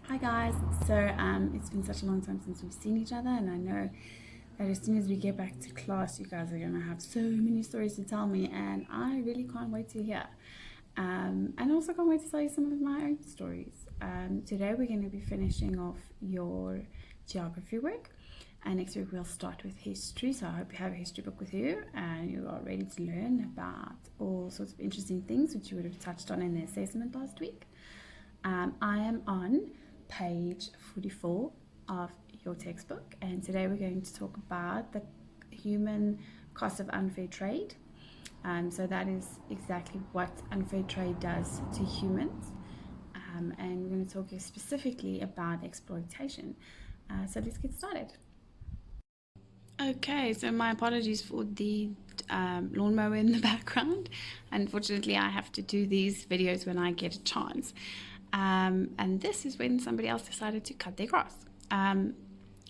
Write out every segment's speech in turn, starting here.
Hi guys, so it's been such a long time since we've seen each other, and I know that as soon as we get back to class you guys are gonna have so many stories to tell me, and I really can't wait to hear. And also can't wait to tell you some of my own stories. Today we're going to be finishing off your geography work, and next week we'll start with history. So I hope you have a history book with you and you are ready to learn about all sorts of interesting things which you would have touched on in the assessment last week. I am on page 44 of your textbook, and today we're going to talk about the human cost of unfair trade. So that is exactly what unfair trade does to humans, and we're going to talk specifically about exploitation. So let's get started. Okay, so my apologies for the lawnmower in the background. Unfortunately, I have to do these videos when I get a chance. And this is when somebody else decided to cut their grass.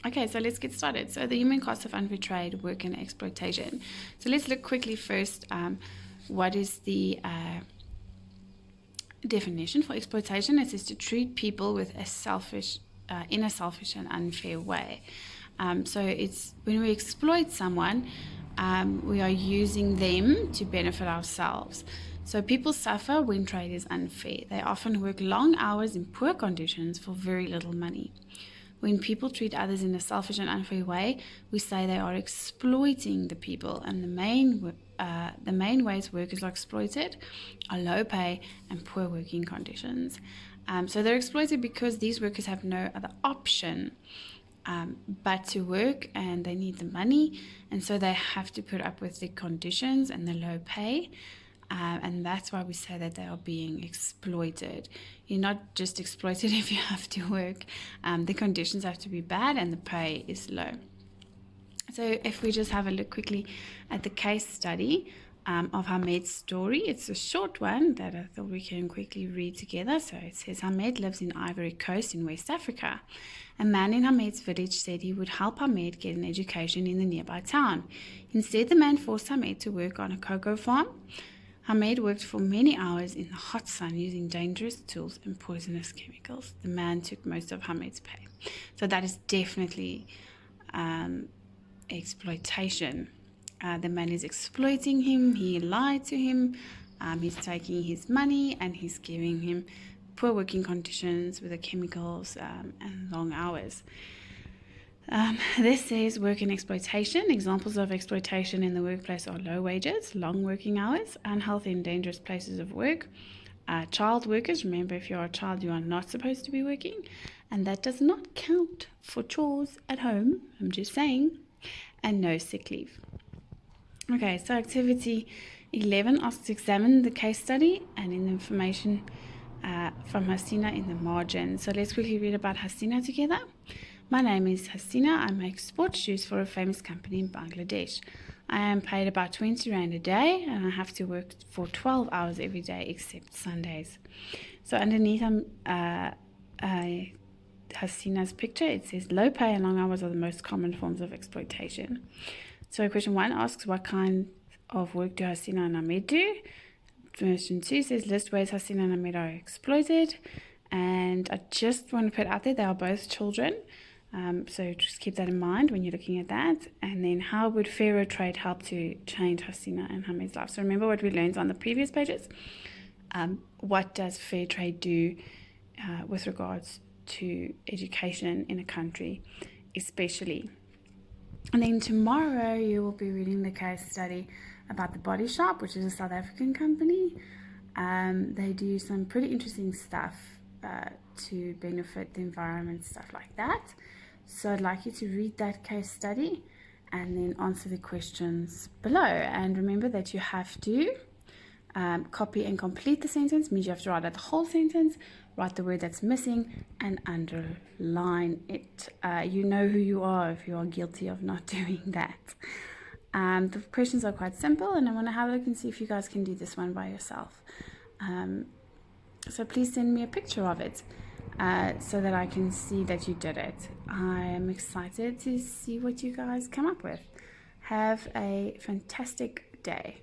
Okay, so let's get started. So the human cost of unfair trade, work and exploitation. So let's look quickly first. What is the definition for exploitation? It is to treat people with in a selfish and unfair way. So it's when we exploit someone, we are using them to benefit ourselves. So people suffer when trade is unfair. They often work long hours in poor conditions for very little money. When people treat others in a selfish and unfair way, we say they are exploiting the people, and the main ways workers are exploited are low pay and poor working conditions. So they're exploited because these workers have no other option but to work, and they need the money, and so they have to put up with the conditions and the low pay. And that's why we say that they are being exploited. You're not just exploited if you have to work. The conditions have to be bad and the pay is low. So if we just have a look quickly at the case study of Hamed's story. It's a short one that I thought we can quickly read together. So it says, Hamed lives in Ivory Coast in West Africa. A man in Hamed's village said he would help Hamed get an education in the nearby town. Instead, the man forced Hamed to work on a cocoa farm. Hamed worked for many hours in the hot sun using dangerous tools and poisonous chemicals. The man took most of Hamed's pay. So that is definitely exploitation. The man is exploiting him. He lied to him. He's taking his money and he's giving him poor working conditions with the chemicals and long hours. This says work and exploitation. Examples of exploitation in the workplace are low wages, long working hours, unhealthy and dangerous places of work, child workers. Remember, if you're a child, you are not supposed to be working, and that does not count for chores at home. I'm just saying. And no sick leave. Okay, so activity 11 asks to examine the case study and in the information from Hasina in the margin. So let's quickly read about Hasina together. My name is Hasina. I make sports shoes for a famous company in Bangladesh. I am paid about 20 Rand a day, and I have to work for 12 hours every day except Sundays. So underneath Hasina's picture, it says low pay and long hours are the most common forms of exploitation. So question 1 asks, what kind of work do Hasina and Hamed do? Question 2 says, list ways Hasina and Hamed are exploited. And I just want to put out there, they are both children. So just keep that in mind when you're looking at that. And then how would fairer trade help to change Hasina and Hamed's life? So remember what we learned on the previous pages. What does fair trade do with regards to education in a country, especially? And then tomorrow you will be reading the case study about the Body Shop, which is a South African company. They do some pretty interesting stuff to benefit the environment, stuff like that. So I'd like you to read that case study and then answer the questions below. And remember that you have to copy and complete the sentence. Means you have to write out the whole sentence, write the word that's missing, and underline it. You know who you are if you are guilty of not doing that. The questions are quite simple, and I want to have a look and see if you guys can do this one by yourself. So please send me a picture of it so that I can see that you did it. I am excited to see what you guys come up with. Have a fantastic day.